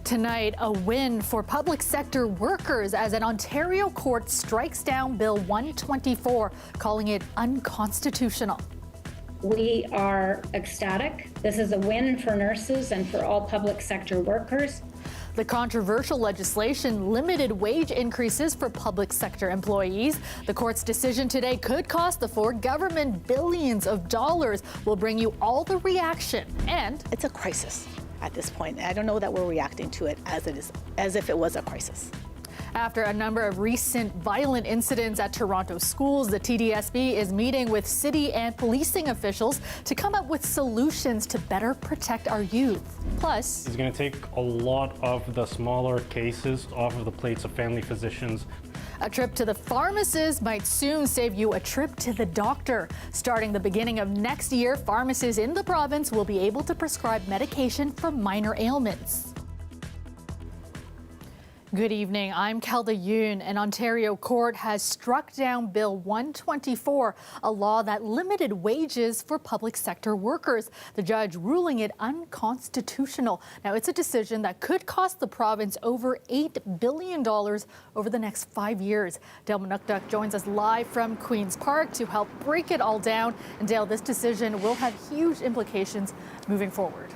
Tonight, a win for public sector workers as an Ontario court strikes down Bill 124, calling it unconstitutional. We are ecstatic. This is a win for nurses and for all public sector workers. The controversial legislation limited wage increases for public sector employees. The court's decision today could cost the Ford government billions of dollars. We'll bring you all the reaction. And it's a crisis at this point. I don't know that we're reacting to it as if it was a crisis. After a number of recent violent incidents at Toronto schools, the TDSB is meeting with city and policing officials to come up with solutions to better protect our youth. Plus, it's going to take a lot of the smaller cases off of the plates of family physicians. A trip to the pharmacist might soon save you a trip to the doctor. Starting the beginning of next year, pharmacists in the province will be able to prescribe medication for minor ailments. Good evening. I'm Kelda Yoon. An Ontario court has struck down Bill 124, a law that limited wages for public sector workers. The judge ruling it unconstitutional. Now, it's a decision that could cost the province over $8 billion over the next 5 years. Dale Manukduk joins us live from Queen's Park to help break it all down. And Dale, this decision will have huge implications moving forward.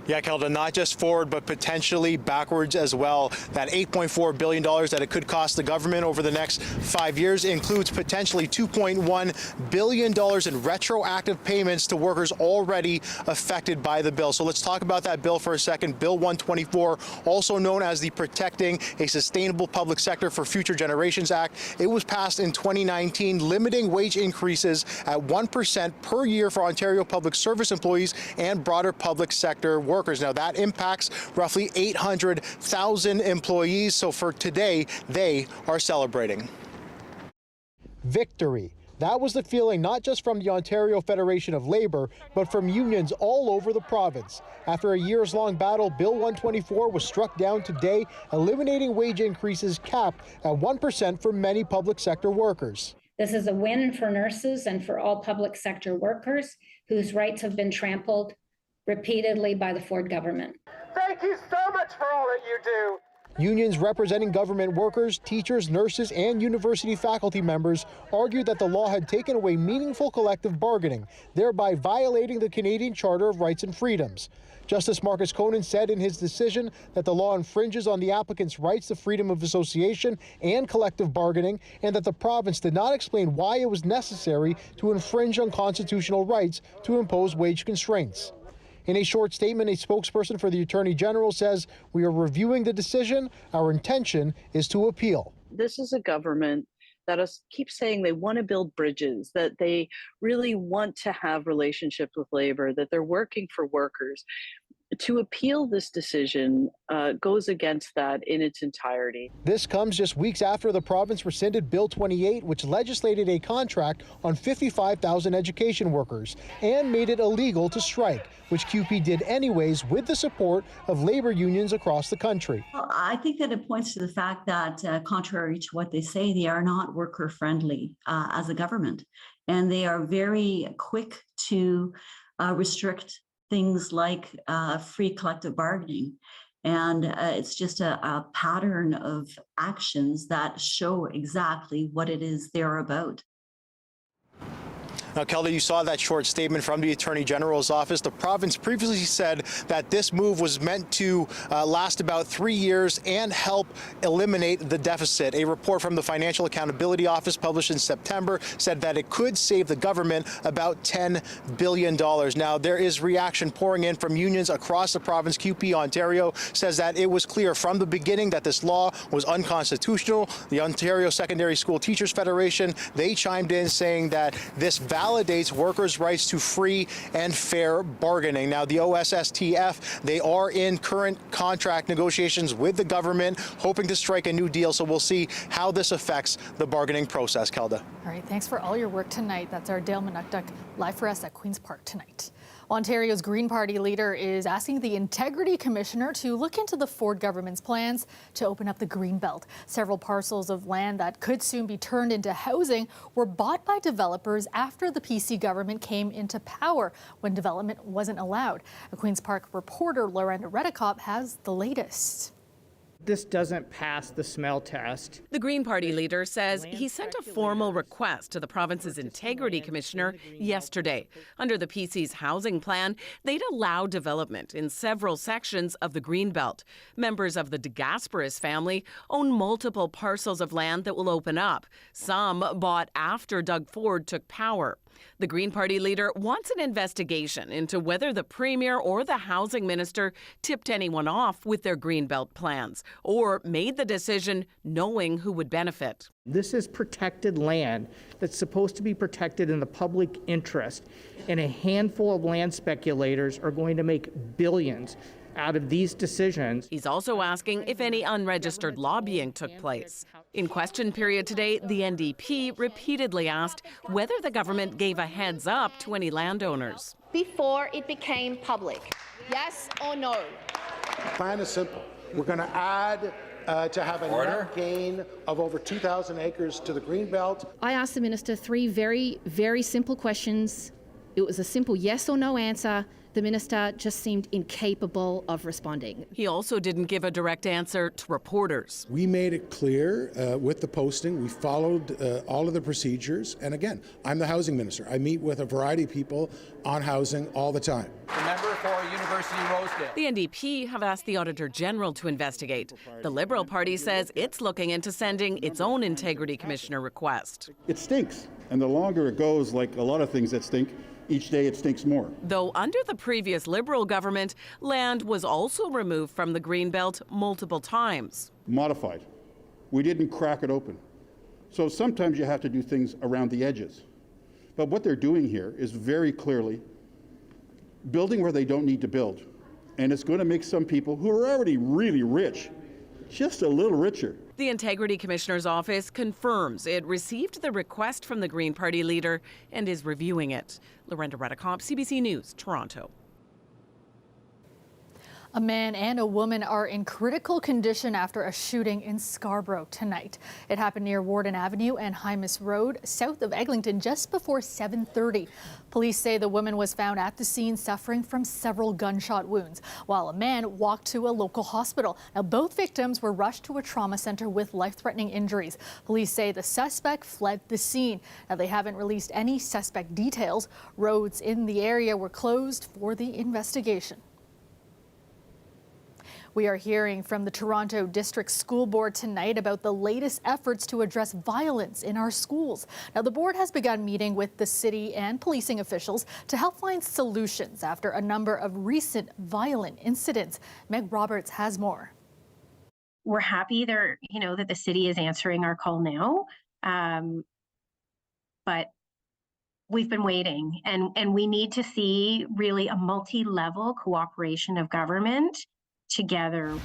Yeah, Kelda, not just forward, but potentially backwards as well. That $8.4 billion that it could cost the government over the next 5 years includes potentially $2.1 billion in retroactive payments to workers already affected by the bill. So let's talk about that bill for a second. Bill 124, also known as the Protecting a Sustainable Public Sector for Future Generations Act. It was passed in 2019, limiting wage increases at 1% per year for Ontario public service employees and broader public sector workers. Now, that impacts roughly 800,000 employees. So for today, they are celebrating. Victory. That was the feeling not just from the Ontario Federation of Labour, but from unions all over the province. After a years-long battle, Bill 124 was struck down today, eliminating wage increases capped at 1% for many public sector workers. This is a win for nurses and for all public sector workers whose rights have been trampled repeatedly by the Ford government. Thank you so much for all that you do. Unions representing government workers, teachers, nurses, and university faculty members argued that the law had taken away meaningful collective bargaining, thereby violating the Canadian Charter of Rights and Freedoms. Justice Marcus Conan said in his decision that the law infringes on the applicant's rights to freedom of association and collective bargaining, and that the province did not explain why it was necessary to infringe on constitutional rights to impose wage constraints. In a short statement, a spokesperson for the Attorney General says, "We are reviewing the decision. Our intention is to appeal." This is a government that keeps saying they want to build bridges, that they really want to have relationships with labor, that they're working for workers. To appeal this decision goes against that in its entirety. This comes just weeks after the province rescinded Bill 28, which legislated a contract on 55,000 education workers and made it illegal to strike, which CUPE did anyways with the support of labor unions across the country. Well, I think that it points to the fact that, contrary to what they say, they are not worker-friendly as a government, and they are very quick to restrict things like free collective bargaining. And it's just a pattern of actions that show exactly what it is they're about. Now, Kelda, you saw that short statement from the Attorney General's office. The province previously said that this move was meant to last about 3 years and help eliminate the deficit. A report from the Financial Accountability Office published in September said that it could save the government about $10 billion. Now, there is reaction pouring in from unions across the province. CUPE Ontario says that it was clear from the beginning that this law was unconstitutional. The Ontario Secondary School Teachers Federation, they chimed in saying that this validates workers' rights to free and fair bargaining. Now, the OSSTF, they are in current contract negotiations with the government, hoping to strike a new deal. So we'll see how this affects the bargaining process, Kelda. All right, thanks for all your work tonight. That's our Dale Manukduk live for us at Queen's Park tonight. Ontario's Green Party leader is asking the Integrity Commissioner to look into the Ford government's plans to open up the Greenbelt. Several parcels of land that could soon be turned into housing were bought by developers after the PC government came into power when development wasn't allowed. A Queen's Park reporter Lorenda Redekop has the latest. This doesn't pass the smell test. The Green Party leader says he sent a formal request to the province's Integrity Commissioner yesterday. Under the PC's housing plan, they'd allow development in several sections of the Greenbelt. Members of the De Gasperis family own multiple parcels of land that will open up. Some bought after Doug Ford took power. The Green Party leader wants an investigation into whether the Premier or the Housing Minister tipped anyone off with their Greenbelt plans or made the decision knowing who would benefit. This is protected land that's supposed to be protected in the public interest, and a handful of land speculators are going to make billions out of these decisions. He's also asking if any unregistered lobbying took place. In question period today, the NDP repeatedly asked whether the government gave a heads up to any landowners. Before it became public, yes or no? The plan is simple. We're going to add to have a net gain of over 2,000 acres to the Greenbelt. I asked the minister three very, very simple questions. It was a simple yes or no answer. The minister just seemed incapable of responding. He also didn't give a direct answer to reporters. We made it clear with the posting. We followed all of the procedures. And again, I'm the housing minister. I meet with a variety of people on housing all the time. The member for University Rosedale. The NDP have asked the Auditor General to investigate. The Liberal Party says it's looking into sending its own Integrity Commissioner request. It stinks. And the longer it goes, like a lot of things that stink, each day it stinks more. Though under the previous Liberal government, land was also removed from the Greenbelt multiple times. Modified. We didn't crack it open. So sometimes you have to do things around the edges. But what they're doing here is very clearly building where they don't need to build. And it's going to make some people who are already really rich just a little richer. The Integrity Commissioner's office confirms it received the request from the Green Party leader and is reviewing it. Lorenda Redekop, CBC News, Toronto. A man and a woman are in critical condition after a shooting in Scarborough tonight. It happened near Warden Avenue and Hymas Road, south of Eglinton, just before 7:30. Police say the woman was found at the scene suffering from several gunshot wounds, while a man walked to a local hospital. Now, both victims were rushed to a trauma center with life-threatening injuries. Police say the suspect fled the scene. Now, they haven't released any suspect details. Roads in the area were closed for the investigation. We are hearing from the Toronto District School Board tonight about the latest efforts to address violence in our schools. Now, the board has begun meeting with the city and policing officials to help find solutions after a number of recent violent incidents. Meg Roberts has more. We're happy that the city is answering our call now, but we've been waiting, and we need to see really a multi-level cooperation of government together.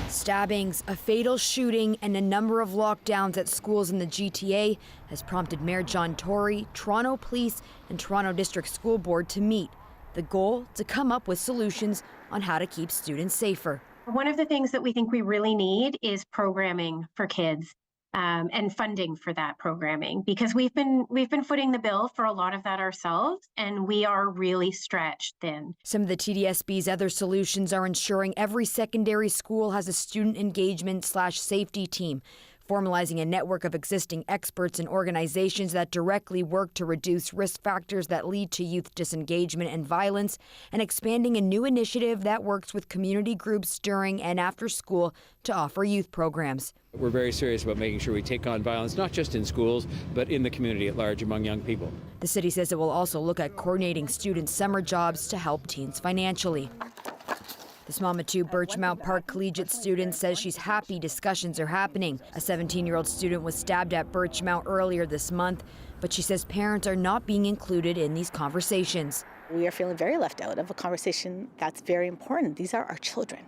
Stabbings, a fatal shooting, and a number of lockdowns at schools in the GTA has prompted Mayor John Tory, Toronto Police, and Toronto District School Board to meet. The goal, to come up with solutions on how to keep students safer. One of the things that we think we really need is programming for kids. And funding for that programming, because we've been footing the bill for a lot of that ourselves, and we are really stretched thin. Some of the TDSB's other solutions are ensuring every secondary school has a student engagement/safety team, formalizing a network of existing experts and organizations that directly work to reduce risk factors that lead to youth disengagement and violence, and expanding a new initiative that works with community groups during and after school to offer youth programs. We're very serious about making sure we take on violence, not just in schools, but in the community at large among young people. The city says it will also look at coordinating students' summer jobs to help teens financially. The Small-Mattu Birchmount Park Collegiate student says she's happy discussions are happening. A 17-year-old student was stabbed at Birchmount earlier this month, but she says parents are not being included in these conversations. We are feeling very left out of a conversation that's very important. These are our children.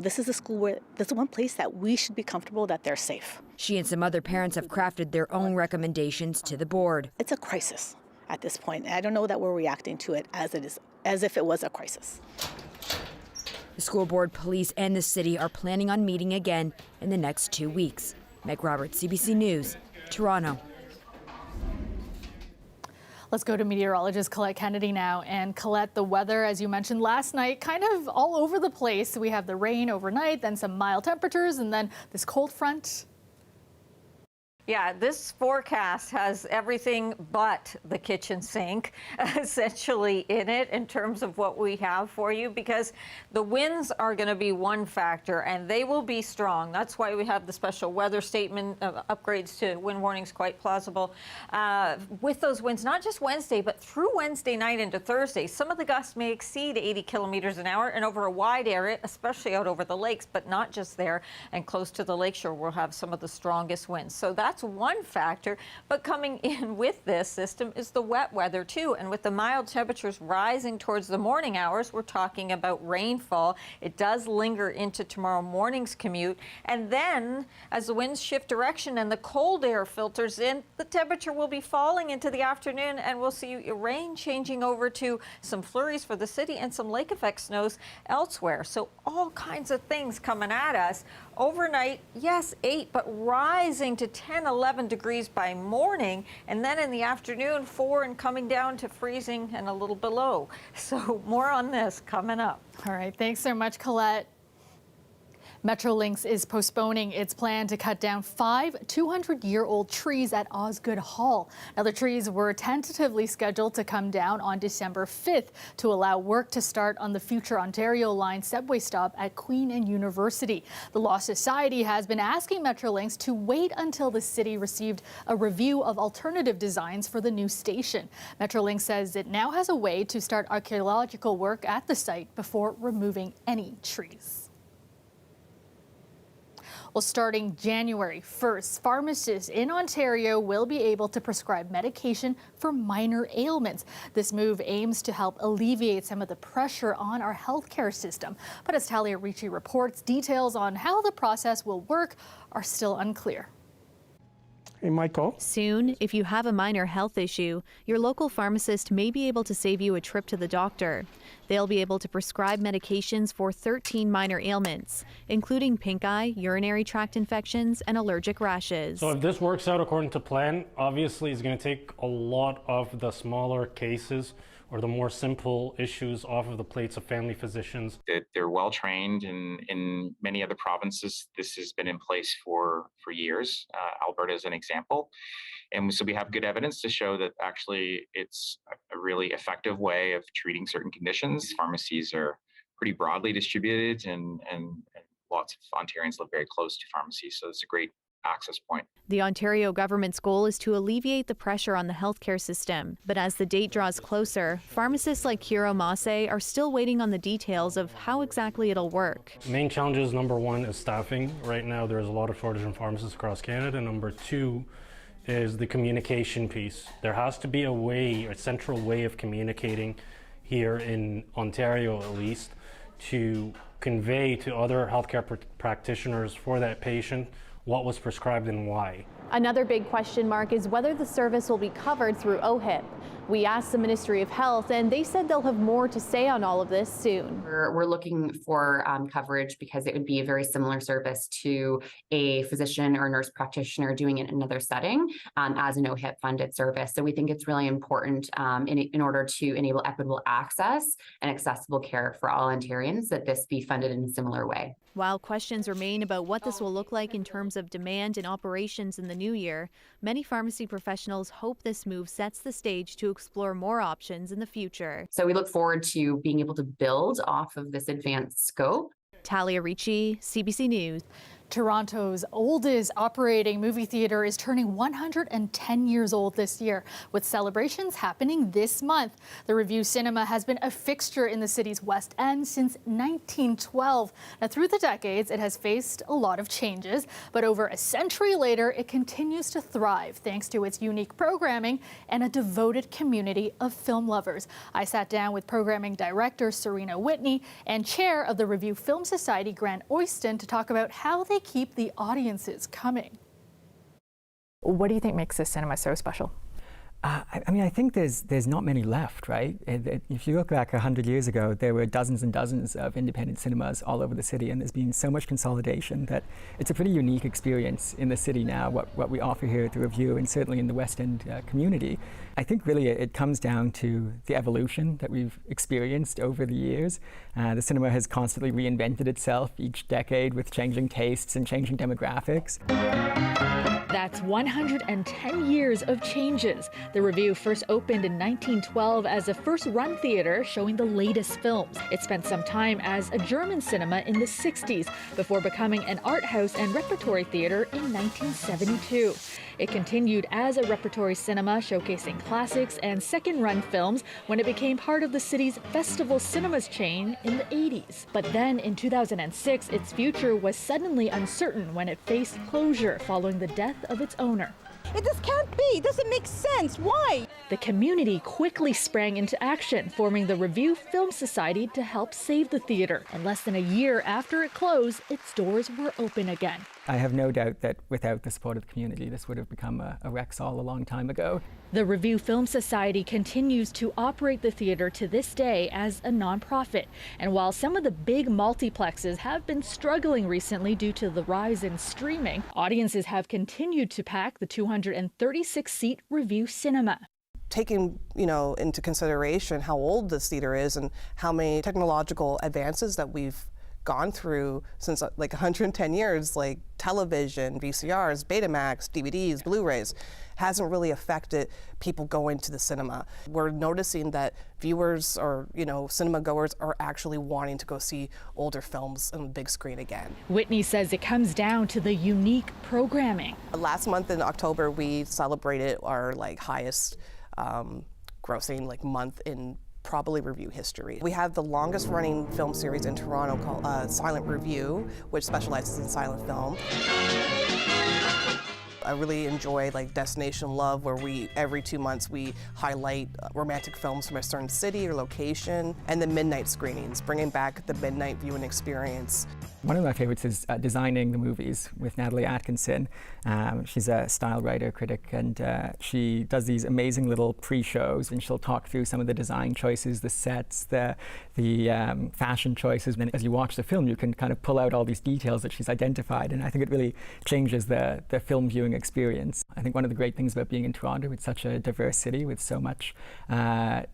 This is a school where this is one place that we should be comfortable that they're safe. She and some other parents have crafted their own recommendations to the board. It's a crisis at this point. I don't know that we're reacting to it as it is as if it was a crisis. The school board, police, and the city are planning on meeting again in the next 2 weeks. Meg Roberts, CBC News, Toronto. Let's go to meteorologist Colette Kennedy now. And Colette, the weather, as you mentioned last night, kind of all over the place. We have the rain overnight, then some mild temperatures, and then this cold front. Yeah, this forecast has everything but the kitchen sink essentially in it in terms of what we have for you, because the winds are going to be one factor and they will be strong. That's why we have the special weather statement of upgrades to wind warnings, quite plausible. With those winds, not just Wednesday, but through Wednesday night into Thursday, some of the gusts may exceed 80 kilometers an hour and over a wide area, especially out over the lakes, but not just there, and close to the lakeshore we'll have some of the strongest winds. So that's one factor, but coming in with this system is the wet weather too, and with the mild temperatures rising towards the morning hours, we're talking about rainfall. It does linger into tomorrow morning's commute, and then as the winds shift direction and the cold air filters in, the temperature will be falling into the afternoon, and we'll see rain changing over to some flurries for the city and some lake effect snows elsewhere. So all kinds of things coming at us. Overnight, yes, 8, but rising to 10, 11 degrees by morning, and then in the afternoon, 4 and coming down to freezing and a little below. So more on this coming up. All right, thanks so much, Colette. Metrolinx is postponing its plan to cut down 5 200-year-old trees at Osgoode Hall. Now, the trees were tentatively scheduled to come down on December 5th to allow work to start on the future Ontario Line subway stop at Queen and University. The Law Society has been asking Metrolinx to wait until the city received a review of alternative designs for the new station. Metrolinx says it now has a way to start archaeological work at the site before removing any trees. Well, starting January 1st, pharmacists in Ontario will be able to prescribe medication for minor ailments. This move aims to help alleviate some of the pressure on our healthcare system. But as Talia Ricci reports, details on how the process will work are still unclear. Hey, Michael. Soon, if you have a minor health issue, your local pharmacist may be able to save you a trip to the doctor. They'll be able to prescribe medications for 13 minor ailments, including pink eye, urinary tract infections, and allergic rashes. So if this works out according to plan, obviously it's going to take a lot of the smaller cases or the more simple issues off of the plates of family physicians. They're well trained in many other provinces. This has been in place for years. Alberta is an example. And so we have good evidence to show that actually it's a really effective way of treating certain conditions. Pharmacies are pretty broadly distributed and lots of Ontarians live very close to pharmacies. So it's a great access point. The Ontario government's goal is to alleviate the pressure on the healthcare system. But as the date draws closer, pharmacists like Kiro Masse are still waiting on the details of how exactly it'll work. Main challenges, number one, is staffing. Right now, there's a lot of shortage in pharmacists across Canada. Number two is the communication piece. There has to be a central way of communicating here in Ontario, at least, to convey to other healthcare practitioners for that patient what was prescribed and why. Another big question mark is whether the service will be covered through OHIP. We asked the Ministry of Health, and they said they'll have more to say on all of this soon. We're looking for coverage because it would be a very similar service to a physician or nurse practitioner doing it in another setting as an OHIP funded service. So we think it's really important in order to enable equitable access and accessible care for all Ontarians that this be funded in a similar way. While questions remain about what this will look like in terms of demand and operations in the new year, many pharmacy professionals hope this move sets the stage to explore more options in the future. So we look forward to being able to build off of this advanced scope. Talia Ricci, CBC News. Toronto's oldest operating movie theater is turning 110 years old this year, with celebrations happening this month. The Review Cinema has been a fixture in the city's West End since 1912. Now, through the decades, it has faced a lot of changes, but over a century later, it continues to thrive thanks to its unique programming and a devoted community of film lovers. I sat down with programming director Serena Whitney and chair of the Review Film Society, Grant Oyston, to talk about how they keep the audiences coming. What do you think makes this cinema so special? I mean, I think there's not many left, right? If you look back 100 years ago, there were dozens and dozens of independent cinemas all over the city, and there's been so much consolidation that it's a pretty unique experience in the city now, what we offer here at the Review, and certainly in the West End community. I think really it comes down to the evolution that we've experienced over the years. The cinema has constantly reinvented itself each decade with changing tastes and changing demographics. That's 110 years of changes. The Review first opened in 1912 as a first-run theater showing the latest films. It spent some time as a German cinema in the 60s before becoming an art house and repertory theater in 1972. It continued as a repertory cinema showcasing classics and second-run films when it became part of the city's Festival Cinemas chain in the 80s. But then in 2006, its future was suddenly uncertain when it faced closure following the death of its owner. It just can't be. It doesn't make sense. Why? The community quickly sprang into action, forming the Review Film Society to help save the theater. And less than a year after it closed, its doors were open again. I have no doubt that without the support of the community, this would have become a Rexall a long time ago. The Review Film Society continues to operate the theater to this day as a nonprofit. And while some of the big multiplexes have been struggling recently due to the rise in streaming, audiences have continued to pack the 236-seat Review Cinema. Taking, into consideration how old this theater is and how many technological advances that we've gone through since like 110 years, like television, VCRs, Betamax, DVDs, Blu-rays, hasn't really affected people going to the cinema. We're noticing that viewers or, cinema goers are actually wanting to go see older films on the big screen again. Whitney says it comes down to the unique programming. Last month in October, we celebrated our highest grossing month in probably Review history. We have the longest running film series in Toronto called Silent Review, which specializes in silent film. I really enjoy Destination Love, where every 2 months we highlight romantic films from a certain city or location, and the midnight screenings, bringing back the midnight viewing experience. One of my favorites is Designing the Movies with Natalie Atkinson. She's a style writer, critic, and she does these amazing little pre-shows, and she'll talk through some of the design choices, the sets, the fashion choices. And then as you watch the film, you can kind of pull out all these details that she's identified, and I think it really changes the film viewing experience. I think one of the great things about being in Toronto, it's such a diverse city with so much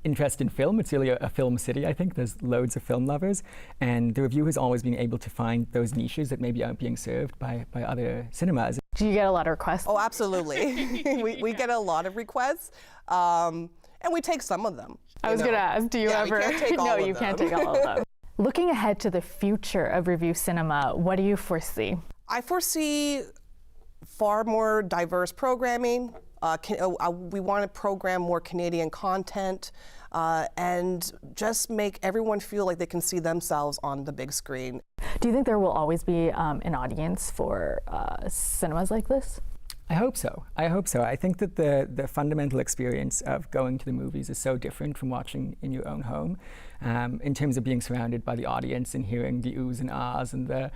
interest in film. It's really a film city, I think. There's loads of film lovers, and the Review has always been able to find those niches that maybe aren't being served by other cinemas. Do you get a lot of requests? Oh, absolutely. we get a lot of requests, and we take some of them. I was going to ask, do you ever? We can't take all no, of you them. can't take all of them. Looking ahead to the future of Review Cinema, what do you foresee? I foresee far more diverse programming. We want to program more Canadian content. And just make everyone feel like they can see themselves on the big screen. Do you think there will always be an audience for cinemas like this? I hope so. I think that the fundamental experience of going to the movies is so different from watching in your own home, in terms of being surrounded by the audience and hearing the oohs and ahs and the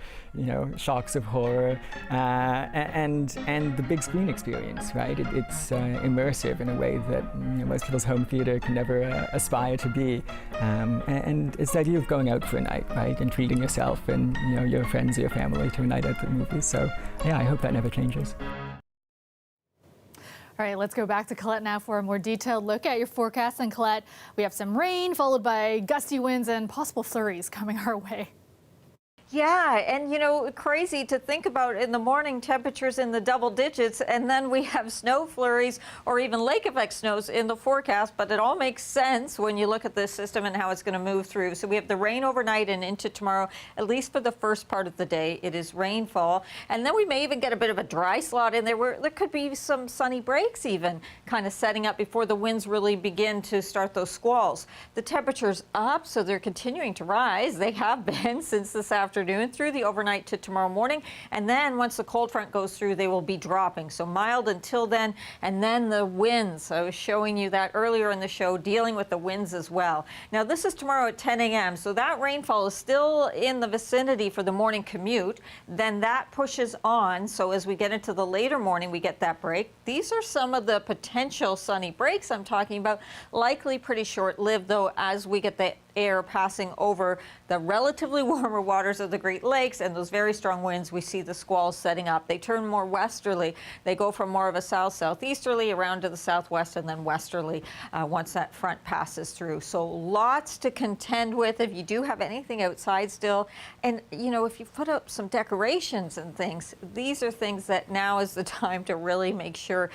shocks of horror, and the big screen experience. Right? It's immersive in a way that most people's home theater can never aspire to be, and it's the idea of going out for a night, right, and treating yourself and your friends or your family to a night at the movies. So yeah, I hope that never changes. All right, let's go back to Colette now for a more detailed look at your forecast. And Colette, we have some rain followed by gusty winds and possible flurries coming our way. Yeah, and crazy to think about in the morning, temperatures in the double digits, and then we have snow flurries or even lake effect snows in the forecast, but it all makes sense when you look at this system and how it's going to move through. So we have the rain overnight and into tomorrow, at least for the first part of the day. It is rainfall, and then we may even get a bit of a dry slot in there where there could be some sunny breaks even kind of setting up before the winds really begin to start those squalls. The temperature's up, so they're continuing to rise. They have been since this afternoon. afternoon through the overnight to tomorrow morning. And then once the cold front goes through, they will be dropping. So mild until then. And then the winds. I was showing you that earlier in the show, dealing with the winds as well. Now, this is tomorrow at 10 a.m. So that rainfall is still in the vicinity for the morning commute. Then that pushes on. So as we get into the later morning, we get that break. These are some of the potential sunny breaks I'm talking about. Likely pretty short-lived, though, as we get the air passing over the relatively warmer waters of the Great Lakes and those very strong winds, we see the squalls setting up. They turn more westerly. They go from more of a south-southeasterly around to the southwest and then westerly once that front passes through. So lots to contend with if you do have anything outside still. And, you know, if you put up some decorations and things, these are things that now is the time to really make sure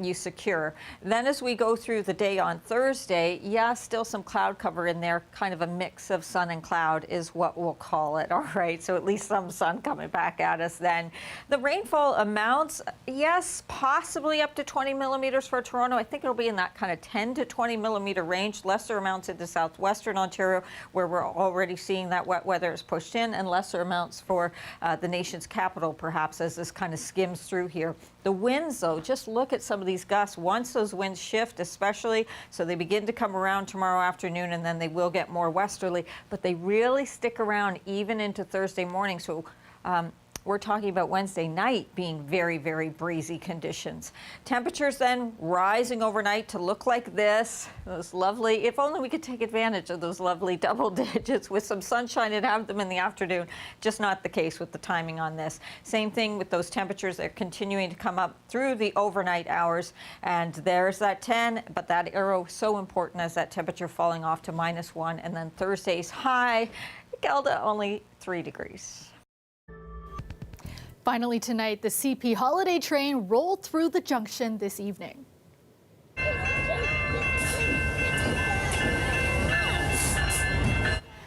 you secure. Then as we go through the day on Thursday, yeah, still some cloud cover in there. Kind of a mix of sun and cloud is what we'll call it. All right, so at least some sun coming back at us then. The rainfall amounts, yes, possibly up to 20 millimeters for Toronto. I think it'll be in that kind of 10 to 20 millimeter range. Lesser amounts into southwestern Ontario, where we're already seeing that wet weather is pushed in, and lesser amounts for the nation's capital, perhaps, as this kind of skims through here. The winds, though, just look at some of these gusts. Once those winds shift, especially, so they begin to come around tomorrow afternoon, and then they will get more westerly, but they really stick around even into Thursday morning. So we're talking about Wednesday night being very, very breezy conditions. Temperatures then rising overnight to look like this. Those lovely, if only we could take advantage of those lovely double digits with some sunshine and have them in the afternoon. Just not the case with the timing on this. Same thing with those temperatures. They're continuing to come up through the overnight hours. And there's that 10, but that arrow so important as that temperature falling off to -1. And then Thursday's high, Gelda only 3 degrees. Finally tonight, the CP holiday train rolled through the junction this evening.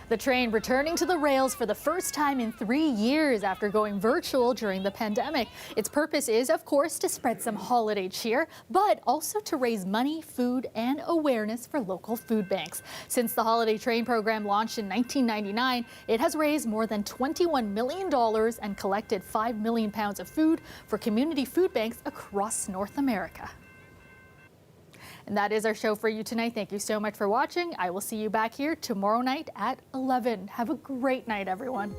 The train returning to the rails for the first time in 3 years after going virtual during the pandemic. Its purpose is, of course, to spread some holiday cheer, but also to raise money, food, and awareness for local food banks. Since the holiday train program launched in 1999, it has raised more than $21 million and collected 5 million pounds of food for community food banks across North America. And that is our show for you tonight. Thank you so much for watching. I will see you back here tomorrow night at 11. Have a great night, everyone.